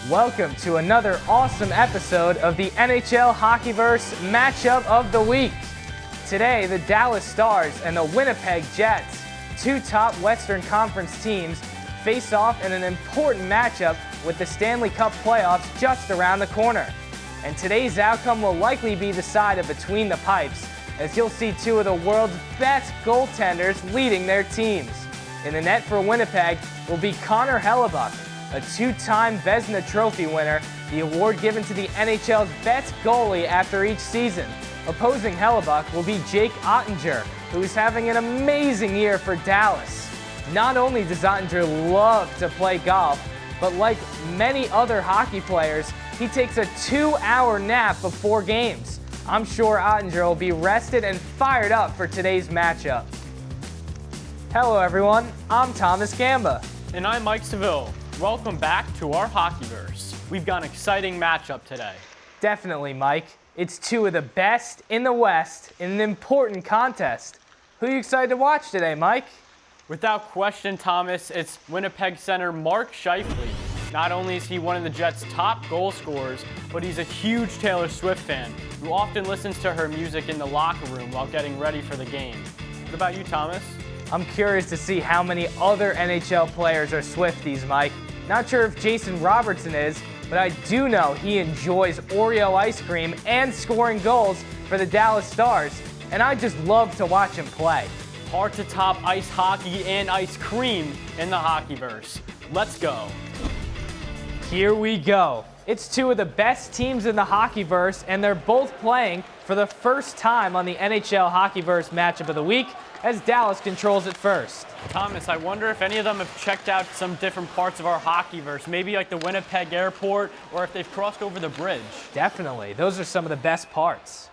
Welcome to another awesome episode of the NHL Hockeyverse Matchup of the Week. Today, the Dallas Stars and the Winnipeg Jets, two top Western Conference teams, face off in an important matchup with the Stanley Cup playoffs just around the corner. And today's outcome will likely be decided between the pipes, as you'll see two of the world's best goaltenders leading their teams. In the net for Winnipeg will be Connor Hellebuyck, a two-time Vezina Trophy winner, the award given to the NHL's best goalie after each season. Opposing Hellebuyck will be Jake Oettinger, who is having an amazing year for Dallas. Not only does Oettinger love to play golf, but like many other hockey players, he takes a 2-hour nap before games. I'm sure Oettinger will be rested and fired up for today's matchup. Hello everyone, I'm Thomas Gamba. And I'm Mike Seville. Welcome back to our Hockeyverse. We've got an exciting matchup today. Definitely, Mike. It's two of the best in the West in an important contest. Who are you excited to watch today, Mike? Without question, Thomas, it's Winnipeg center Mark Scheifele. Not only is he one of the Jets' top goal scorers, but he's a huge Taylor Swift fan who often listens to her music in the locker room while getting ready for the game. What about you, Thomas? I'm curious to see how many other NHL players are Swifties, Mike. Not sure if Jason Robertson is, but I do know he enjoys Oreo ice cream and scoring goals for the Dallas Stars, and I just love to watch him play. Hard to top ice hockey and ice cream in the Hockeyverse. Let's go. Here we go. It's two of the best teams in the Hockeyverse, and they're both playing for the first time on the NHL Hockeyverse Matchup of the Week, as Dallas controls it first. Thomas, I wonder if any of them have checked out some different parts of our Hockeyverse, maybe like the Winnipeg airport, or if they've crossed over the bridge. Definitely. Those are some of the best parts.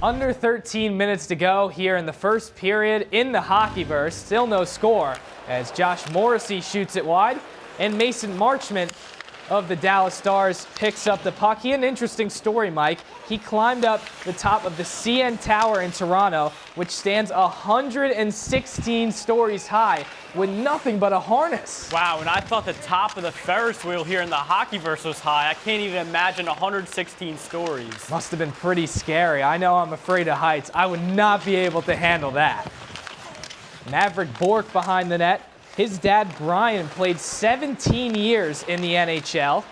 Under 13 minutes to go here in the first period in the Hockeyverse. Still no score as Josh Morrissey shoots it wide, and Mason Marchment of the Dallas Stars picks up the puck. He had an interesting story, Mike. He climbed up the top of the CN Tower in Toronto, which stands 116 stories high with nothing but a harness. Wow, and I thought the top of the Ferris wheel here in the Hockeyverse was high. I can't even imagine 116 stories. Must have been pretty scary. I know I'm afraid of heights. I would not be able to handle that. Maverick Bourque behind the net. His dad, Brian, played 17 years in the NHL.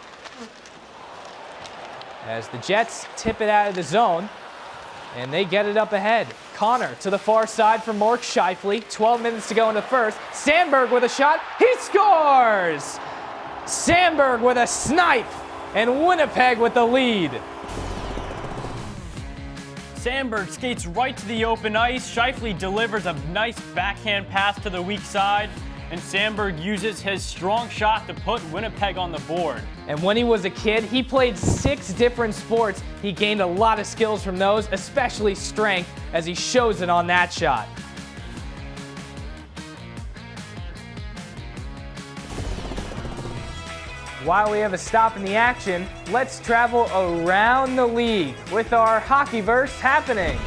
As the Jets tip it out of the zone, and they get it up ahead. Connor to the far side for Mark Scheifele. 12 minutes to go in the first. Sandberg with a shot. He scores! Sandberg with a snipe, and Winnipeg with the lead. Sandberg skates right to the open ice. Scheifele delivers a nice backhand pass to the weak side, and Sandberg uses his strong shot to put Winnipeg on the board. And when he was a kid, he played 6 different sports. He gained a lot of skills from those, especially strength, as he shows it on that shot. While we have a stop in the action, let's travel around the league with our Hockeyverse happenings.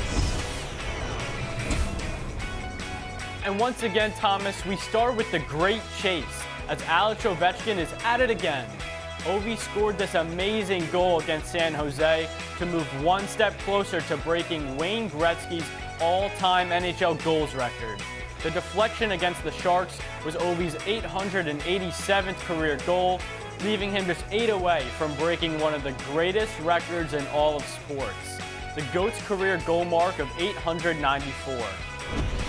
And once again, Thomas, we start with the great chase as Alex Ovechkin is at it again. Ovi scored this amazing goal against San Jose to move one step closer to breaking Wayne Gretzky's all-time NHL goals record. The deflection against the Sharks was Ovi's 887th career goal, leaving him just 8 away from breaking one of the greatest records in all of sports, the GOAT's career goal mark of 894.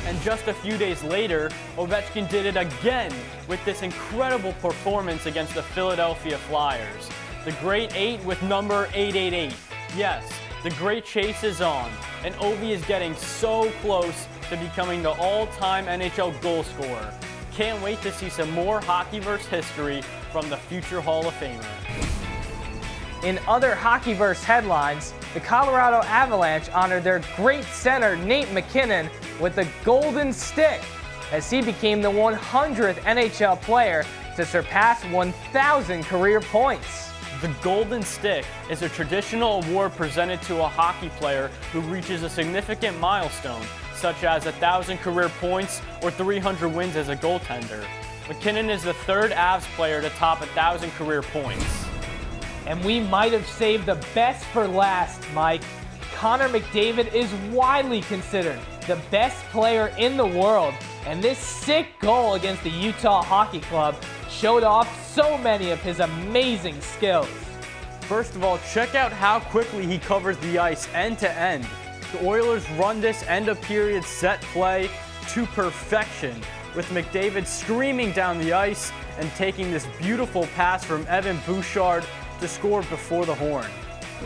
And just a few days later, Ovechkin did it again with this incredible performance against the Philadelphia Flyers. The Great 8 with number 888. Yes, the great chase is on, and Ovi is getting so close to becoming the all-time NHL goal scorer. Can't wait to see some more Hockeyverse history from the future Hall of Famer. In other Hockeyverse headlines, the Colorado Avalanche honored their great center Nate MacKinnon with the Golden Stick, as he became the 100th NHL player to surpass 1,000 career points. The Golden Stick is a traditional award presented to a hockey player who reaches a significant milestone, such as 1,000 career points or 300 wins as a goaltender. McKinnon is the third Avs player to top 1,000 career points. And we might have saved the best for last, Mike. Connor McDavid is widely considered the best player in the world, and this sick goal against the Utah Hockey Club showed off so many of his amazing skills. First of all, check out how quickly he covers the ice end to end. The Oilers run this end of period set play to perfection, with McDavid screaming down the ice and taking this beautiful pass from Evan Bouchard to score before the horn.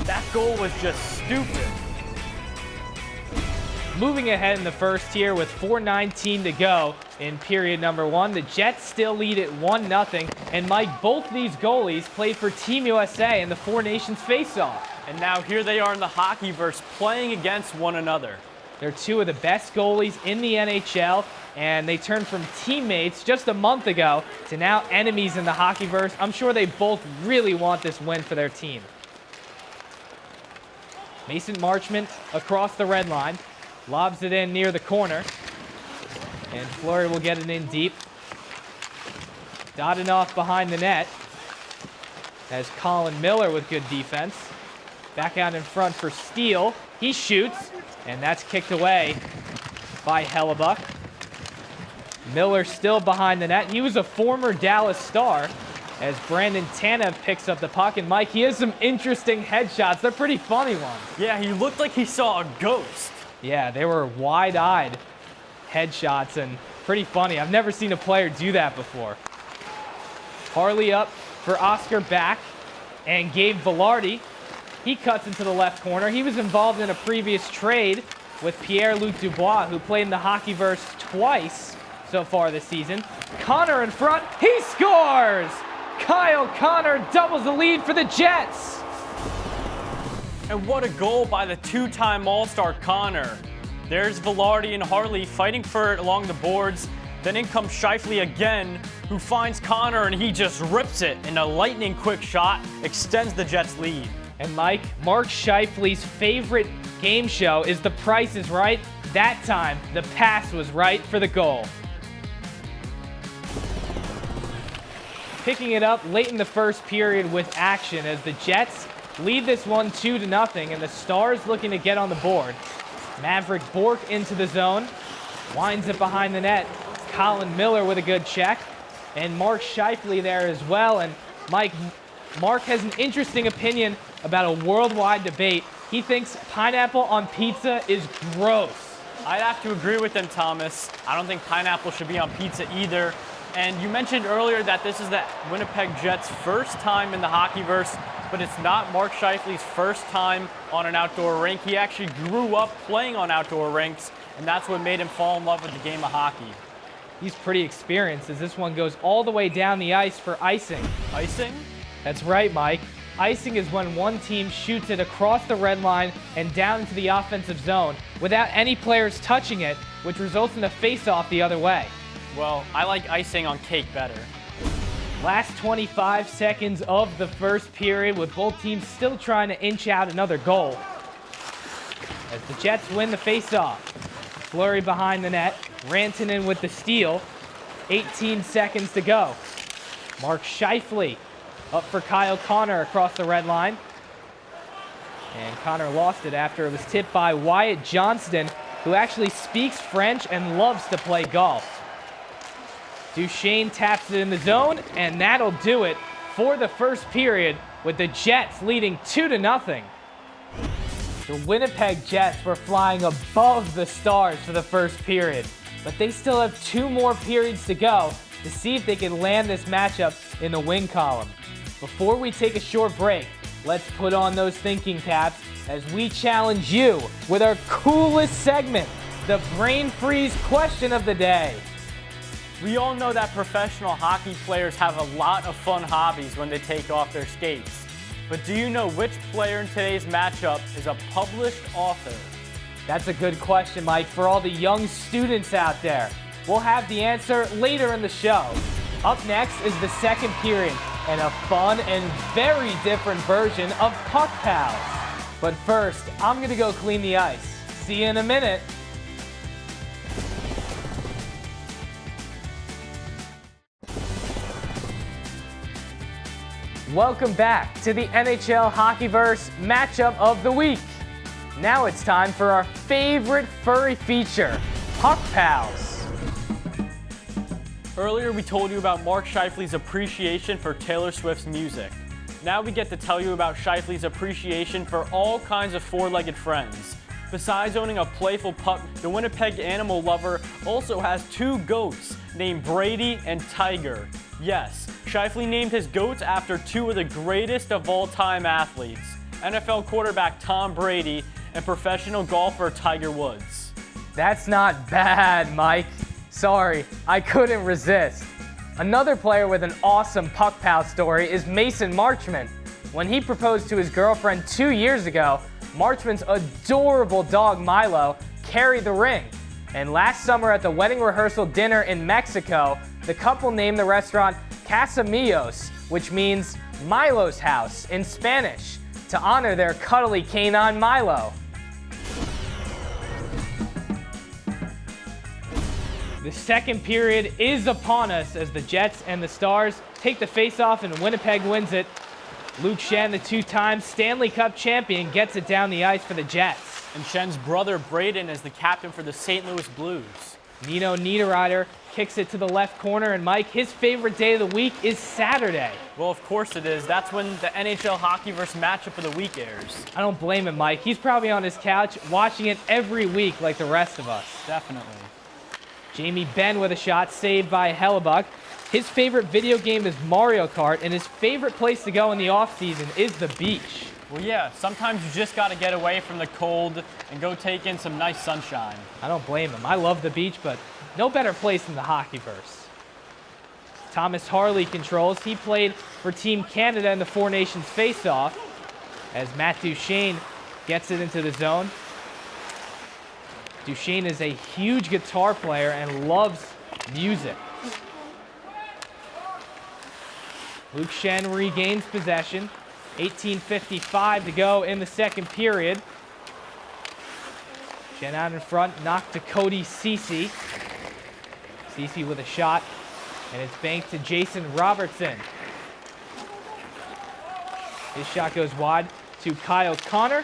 That goal was just stupid. Moving ahead in the first here with 4:19 to go in period number 1, the Jets still lead at 1-0. And Mike, both these goalies played for Team USA in the Four Nations face-off. And now here they are in the Hockeyverse playing against one another. They're two of the best goalies in the NHL, and they turned from teammates just a month ago to now enemies in the Hockeyverse. I'm sure they both really want this win for their team. Mason Marchment across the red line, lobs it in near the corner, and Fleury will get it in deep. Dadonov behind the net as Colin Miller with good defense. Back out in front for Steele. He shoots, and that's kicked away by Hellebuyck. Miller still behind the net. He was a former Dallas Star as Brandon Tanev picks up the puck. And Mike, he has some interesting headshots. They're pretty funny ones. Yeah, he looked like he saw a ghost. Yeah, they were wide-eyed headshots and pretty funny. I've never seen a player do that before. Harley up for Oscar Back and Gabe Vilardi. He cuts into the left corner. He was involved in a previous trade with Pierre-Luc Dubois, who played in the Hockeyverse twice so far this season. Connor in front. He scores! Kyle Connor doubles the lead for the Jets. And what a goal by the two-time All-Star Connor. There's Vilardi and Harley fighting for it along the boards. Then in comes Scheifele again, who finds Connor, and he just rips it in a lightning-quick shot, extends the Jets' lead. And Mike, Mark Scheifele's favorite game show is The Price is Right. That time, the pass was right for the goal. Picking it up late in the first period with action as the Jets lead this one 2-0, and the Stars looking to get on the board. Maverick Bourque into the zone, winds it behind the net. Colin Miller with a good check, and Mark Scheifele there as well. And Mike, Mark has an interesting opinion about a worldwide debate. He thinks pineapple on pizza is gross. I'd have to agree with him, Thomas. I don't think pineapple should be on pizza either. And you mentioned earlier that this is the Winnipeg Jets' first time in the Hockeyverse, but it's not Mark Scheifele's first time on an outdoor rink. He actually grew up playing on outdoor rinks, and that's what made him fall in love with the game of hockey. He's pretty experienced as this one goes all the way down the ice for icing. Icing? That's right, Mike. Icing is when one team shoots it across the red line and down into the offensive zone without any players touching it, which results in a face-off the other way. Well, I like icing on cake better. Last 25 seconds of the first period with both teams still trying to inch out another goal. As the Jets win the face-off. Fleury behind the net. Rantanen with the steal. 18 seconds to go. Mark Scheifele up for Kyle Connor across the red line. And Connor lost it after it was tipped by Wyatt Johnston, who actually speaks French and loves to play golf. Duchesne taps it in the zone, and that'll do it for the first period with the Jets leading 2-0. The Winnipeg Jets were flying above the Stars for the first period, but they still have 2 more periods to go to see if they can land this matchup in the win column. Before we take a short break, let's put on those thinking caps as we challenge you with our coolest segment, the Brain Freeze question of the day. We all know that professional hockey players have a lot of fun hobbies when they take off their skates. But do you know which player in today's matchup is a published author? That's a good question, Mike, for all the young students out there. We'll have the answer later in the show. Up next is the second period and a fun and very different version of Puck Pals. But first, I'm gonna go clean the ice. See you in a minute. Welcome back to the NHL Hockeyverse Matchup of the Week. Now it's time for our favorite furry feature, Puck Pals. Earlier we told you about Mark Scheifele's appreciation for Taylor Swift's music. Now we get to tell you about Scheifele's appreciation for all kinds of four-legged friends. Besides owning a playful pup, the Winnipeg animal lover also has two goats named Brady and Tiger. Yes, Scheifele named his goats after two of the greatest of all-time athletes, NFL quarterback Tom Brady and professional golfer Tiger Woods. That's not bad, Mike. Sorry, I couldn't resist. Another player with an awesome Puck Pal story is Mason Marchment. When he proposed to his girlfriend 2 years ago, Marchment's adorable dog Milo carried the ring. And last summer at the wedding rehearsal dinner in Mexico, the couple named the restaurant Casamillos, which means Milo's house in Spanish, to honor their cuddly canine Milo. The second period is upon us as the Jets and the Stars take the face-off and Winnipeg wins it. Luke Schenn, the two-time Stanley Cup champion, gets it down the ice for the Jets. And Schenn's brother Braden is the captain for the St. Louis Blues. Nino Niederreiter kicks it to the left corner, and Mike, his favorite day of the week is Saturday. Well, of course it is. That's when the NHL Hockeyverse Matchup of the Week airs. I don't blame him, Mike. He's probably on his couch watching it every week like the rest of us. Definitely. Jamie Benn with a shot saved by Hellebuck. His favorite video game is Mario Kart, and his favorite place to go in the off-season is the beach. Well, yeah, sometimes you just got to get away from the cold and go take in some nice sunshine. I don't blame him. I love the beach, but no better place than the Hockeyverse. Thomas Harley controls. He played for Team Canada in the Four Nations face-off as Matt Duchene gets it into the zone. Duchene is a huge guitar player and loves music. Luke Schenn regains possession. 18:55 to go in the second period. Schenn out in front, knocked to Cody Ceci. Ceci with a shot, and it's banked to Jason Robertson. His shot goes wide to Kyle Connor,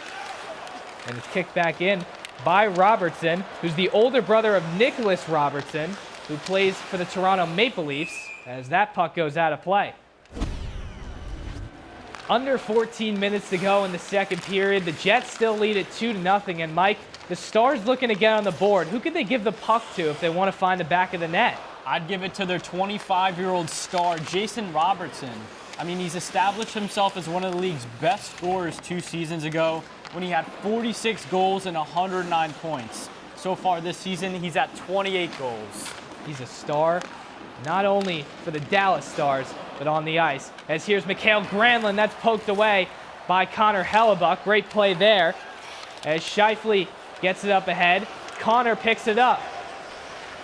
and it's kicked back in by Robertson, who's the older brother of Nicholas Robertson, who plays for the Toronto Maple Leafs, as that puck goes out of play. Under 14 minutes to go in the second period. The Jets still lead it 2-0, and Mike, the Stars looking to get on the board. Who could they give the puck to if they want to find the back of the net? I'd give it to their 25-year-old star, Jason Robertson. I mean, he's established himself as one of the league's best scorers 2 seasons ago when he had 46 goals and 109 points. So far this season, he's at 28 goals. He's a star, not only for the Dallas Stars, but on the ice. As here's Mikael Granlund, that's poked away by Connor Hellebuck. Great play there. As Scheifele gets it up ahead, Connor picks it up.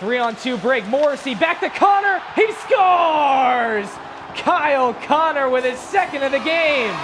3-on-2 break. Morrissey back to Connor. He scores! Kyle Connor with his second of the game.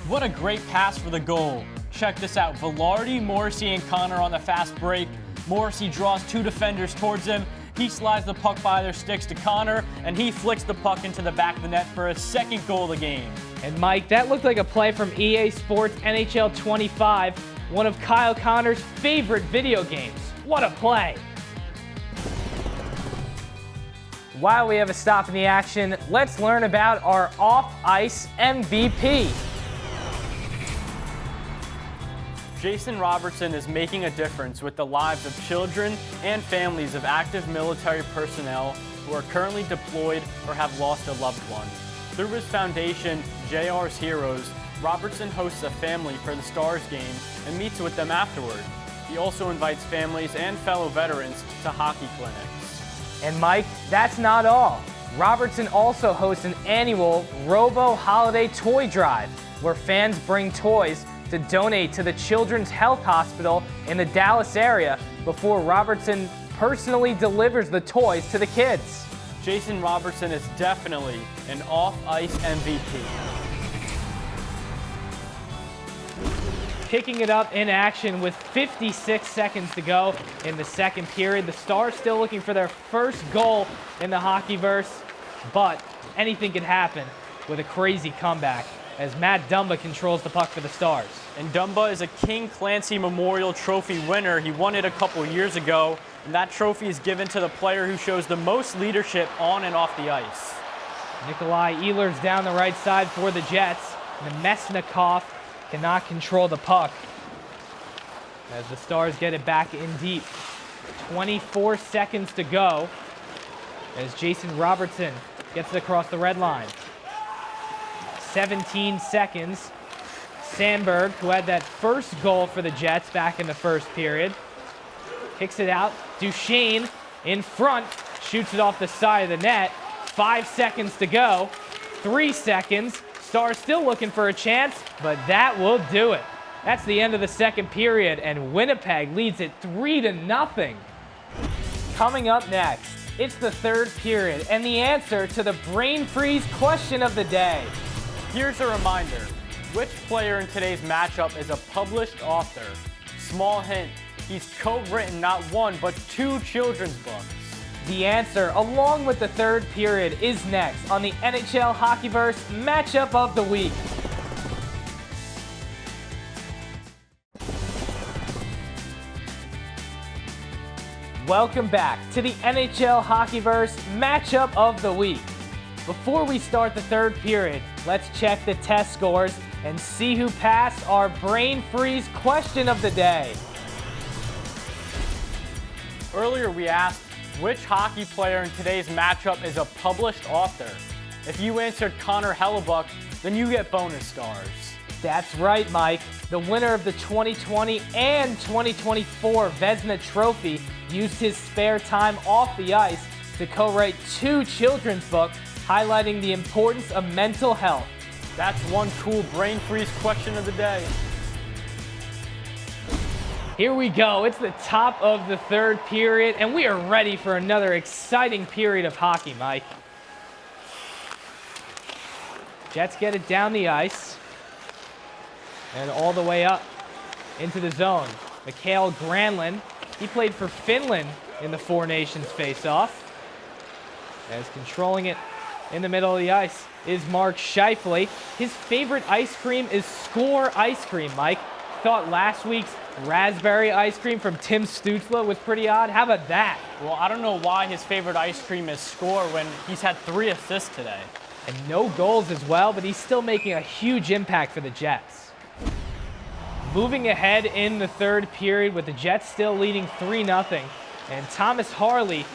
What a great pass for the goal. Check this out. Velarde, Morrissey, and Connor on the fast break. Morrissey draws 2 defenders towards him. He slides the puck by their sticks to Connor, and he flicks the puck into the back of the net for his second goal of the game. And Mike, that looked like a play from EA Sports NHL 25, one of Kyle Connor's favorite video games. What a play! While we have a stop in the action, let's learn about our off-ice MVP. Jason Robertson is making a difference with the lives of children and families of active military personnel who are currently deployed or have lost a loved one. Through his foundation, JR's Heroes, Robertson hosts a family for the Stars game and meets with them afterward. He also invites families and fellow veterans to hockey clinics. And Mike, that's not all. Robertson also hosts an annual Robo Holiday Toy Drive, where fans bring toys to donate to the Children's Health Hospital in the Dallas area before Robertson personally delivers the toys to the kids. Jason Robertson is definitely an off-ice MVP. Picking it up in action with 56 seconds to go in the second period. The Stars still looking for their first goal in the Hockeyverse. but anything can happen with a crazy comeback as Matt Dumba controls the puck for the Stars. And Dumba is a King Clancy Memorial Trophy winner. He won it a couple years ago, and that trophy is given to the player who shows the most leadership on and off the ice. Nikolai Ehlers down the right side for the Jets. Nemesnikov cannot control the puck as the Stars get it back in deep. 24 seconds to go as Jason Robertson gets it across the red line. 17 seconds. Sandberg, who had that first goal for the Jets back in the first period, kicks it out. Duchesne in front, shoots it off the side of the net. 5 seconds to go. 3 seconds. Stars still looking for a chance, but that will do it. That's the end of the second period, and Winnipeg leads it 3-0. Coming up next, it's the third period and the answer to the brain freeze question of the day. Here's a reminder. Which player in today's matchup is a published author? Small hint, he's co-written not one, but 2 children's books. The answer, along with the third period, is next on the NHL Hockeyverse Matchup of the Week. Welcome back to the NHL Hockeyverse Matchup of the Week. Before we start the third period, let's check the test scores and see who passed our brain freeze question of the day. Earlier we asked, which hockey player in today's matchup is a published author? If you answered Connor Hellebuyck, then you get bonus stars. That's right, Mike. The winner of the 2020 and 2024 Vezina Trophy used his spare time off the ice to co-write 2 children's books highlighting the importance of mental health. That's one cool brain freeze question of the day. Here we go. It's the top of the third period, and we are ready for another exciting period of hockey, Mike. Jets get it down the ice and all the way up into the zone. Mikael Granlund, he played for Finland in the Four Nations face-off. As controlling it in the middle of the ice is Mark Scheifele. His favorite ice cream is Score ice cream, Mike. Thought last week's raspberry ice cream from Tim Stützle was pretty odd. How about that? Well, I don't know why his favorite ice cream is Score when he's had 3 assists today. And no goals as well, but he's still making a huge impact for the Jets. Moving ahead in the third period with the Jets still leading 3-0. And Thomas Harley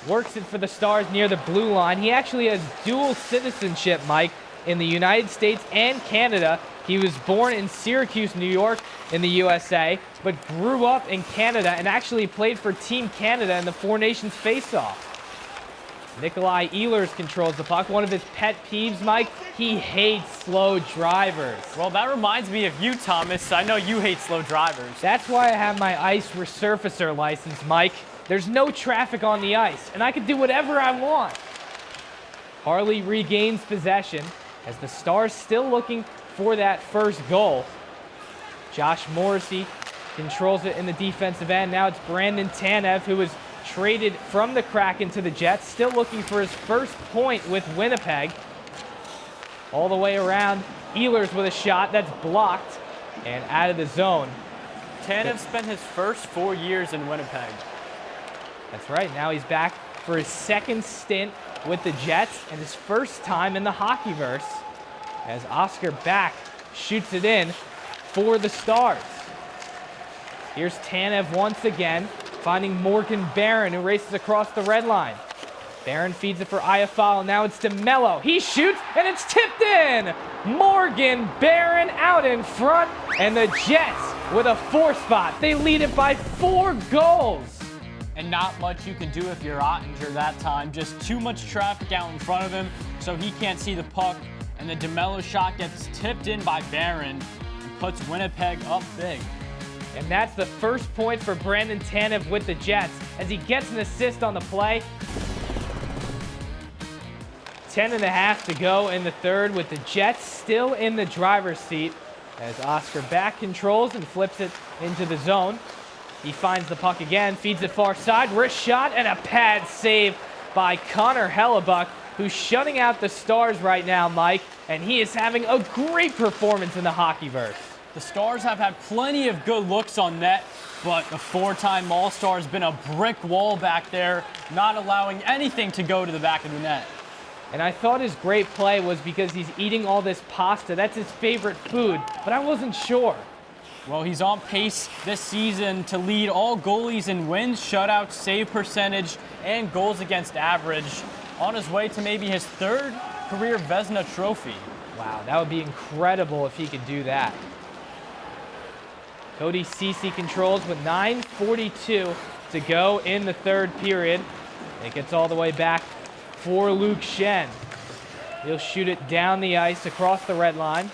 works it for the Stars near the blue line. He actually has dual citizenship, Mike, in the United States and Canada. He was born in Syracuse, New York in the USA, but grew up in Canada and actually played for Team Canada in the Four Nations face-off. Nikolai Ehlers controls the puck. One of his pet peeves, Mike, he hates slow drivers. Well, that reminds me of you, Thomas. I know you hate slow drivers. That's why I have my ice resurfacer license, Mike. There's no traffic on the ice, and I can do whatever I want. Harley regains possession as the Stars still looking for that first goal. Josh Morrissey controls it in the defensive end. Now it's Brandon Tanev, who was traded from the Kraken to the Jets, still looking for his first point with Winnipeg. All the way around, Ehlers with a shot that's blocked and out of the zone. Tanev spent his first 4 years in Winnipeg. That's right, now he's back for his second stint with the Jets and his first time in the Hockeyverse as Oscar Back shoots it in for the Stars. Here's Tanev once again, finding Morgan Barron, who races across the red line. Barron feeds it for Iafallo. Now it's DeMello. He shoots, and it's tipped in. Morgan Barron out in front, and the Jets with a 4 spot. They lead it by 4 goals. And not much you can do if you're Ottinger that time. Just too much traffic out in front of him, so he can't see the puck. And the DeMello shot gets tipped in by Barron and puts Winnipeg up big. And that's the first point for Brandon Tanev with the Jets as he gets an assist on the play. 10.5 to go in the third with the Jets still in the driver's seat as Oscar Back controls and flips it into the zone. He finds the puck again, feeds it far side, wrist shot, and a pad save by Connor Hellebuyck. who's shutting out the Stars right now, Mike, and he is having a great performance in the Hockeyverse. The Stars have had plenty of good looks on net, but the four-time All-Star has been a brick wall back there, not allowing anything to go to the back of the net. And I thought his great play was because he's eating all this pasta. That's his favorite food, but I wasn't sure. Well, he's on pace this season to lead all goalies in wins, shutouts, save percentage, and goals against average, on his way to maybe his third career Vezina trophy. Wow, that would be incredible if he could do that. Cody Ceci controls with 9:42 to go in the third period. It gets all the way back for Luke Schenn. He'll shoot it down the ice across the red line.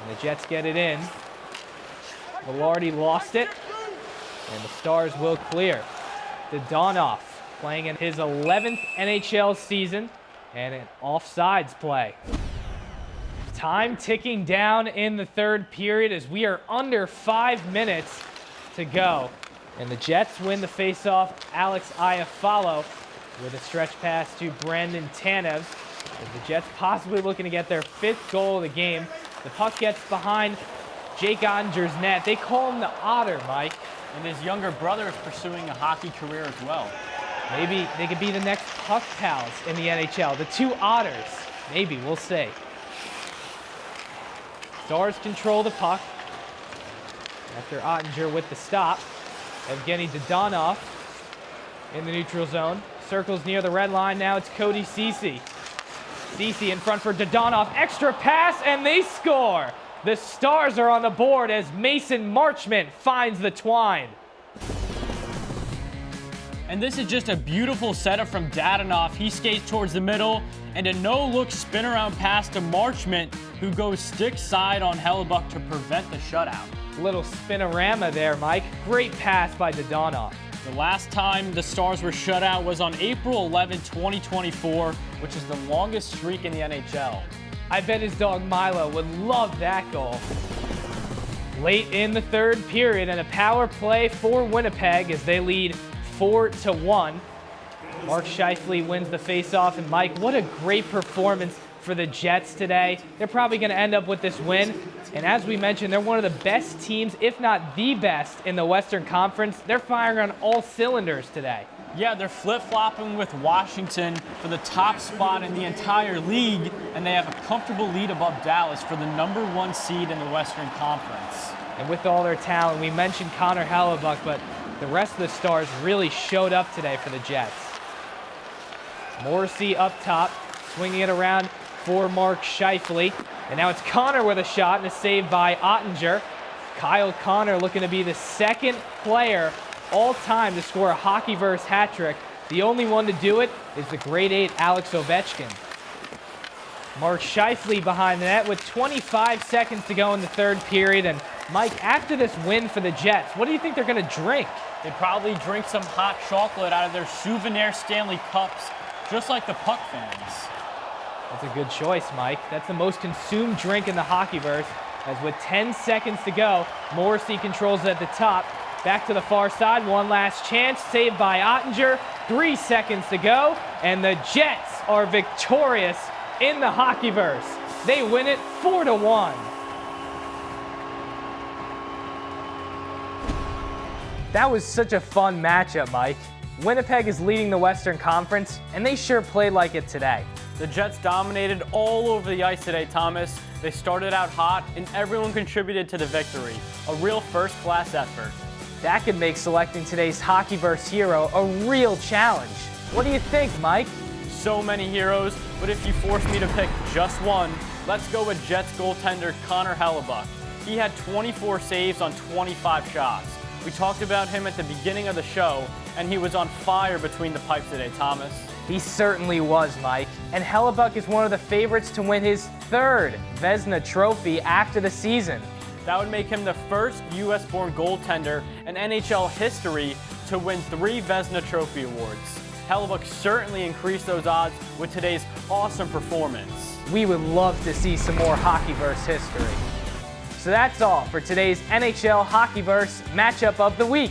And the Jets get it in. Velarde lost it. And the Stars will clear. Dadonov playing in his 11th NHL season. And an offsides play. Time ticking down in the third period as we are under 5 minutes to go. And the Jets win the faceoff. Alex Iafallo with a stretch pass to Brandon Tanev. As the Jets possibly looking to get their 5th goal of the game. The puck gets behind Jake Ottinger's net. They call him the Otter, Mike. And his younger brother is pursuing a hockey career as well. Maybe they could be the next puck pals in the NHL. The two Otters. Maybe, we'll see. Stars control the puck. After Ottinger with the stop. Evgeny Dadonov in the neutral zone. Circles near the red line. Now it's Cody Ceci. Ceci in front for Dadonov. Extra pass, and they score. The Stars are on the board as Mason Marchment finds the twine. And this is just a beautiful setup from Dadonov. He skates towards the middle, and a no-look spin-around pass to Marchment, who goes stick side on Hellebuyck to prevent the shutout. Little spinorama there, Mike. Great pass by Dadonov. The last time the Stars were shut out was on April 11, 2024, which is the longest streak in the NHL. I bet his dog Milo would love that goal. Late in the third period, and a power play for Winnipeg as they lead 4-1. Mark Scheifele wins the faceoff, and Mike, what a great performance for the Jets today. They're probably going to end up with this win. And as we mentioned, they're one of the best teams, if not the best, in the Western Conference. They're firing on all cylinders today. Yeah, they're flip-flopping with Washington for the top spot in the entire league, and they have a comfortable lead above Dallas for the #1 seed in the Western Conference. And with all their talent, we mentioned Connor Hellebuyck, but the rest of the Stars really showed up today for the Jets. Morrissey up top, swinging it around for Mark Scheifele. And now it's Connor with a shot and a save by Ottinger. Kyle Connor looking to be the second player all time to score a Hockeyverse hat trick. The only one to do it is the grade 8 Alex Ovechkin. Mark Scheifele behind the net with 25 seconds to go in the third period. And Mike, after this win for the Jets, what do you think they're going to drink? They probably drink some hot chocolate out of their souvenir Stanley Cups, just like the Puck fans. That's a good choice, Mike. That's the most consumed drink in the Hockeyverse. As with 10 seconds to go, Morrissey controls it at the top. Back to the far side, one last chance, saved by Ottinger. 3 seconds to go, and the Jets are victorious in the Hockeyverse. They win it 4-1. That was such a fun matchup, Mike. Winnipeg is leading the Western Conference, and they sure played like it today. The Jets dominated all over the ice today, Thomas. They started out hot, and everyone contributed to the victory. A real first-class effort. That could make selecting today's Hockeyverse hero a real challenge. What do you think, Mike? So many heroes, but if you force me to pick just one, let's go with Jets goaltender Connor Hellebuyck. He had 24 saves on 25 shots. We talked about him at the beginning of the show, and he was on fire between the pipes today, Thomas. He certainly was, Mike. And Hellebuyck is one of the favorites to win his 3rd Vezina trophy after the season. That would make him the first U.S.-born goaltender in NHL history to win 3 Vezina Trophy awards. Hellebuyck certainly increased those odds with today's awesome performance. We would love to see some more Hockeyverse history. So that's all for today's NHL Hockeyverse matchup of the week.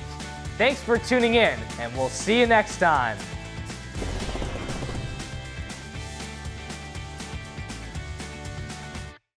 Thanks for tuning in, and we'll see you next time.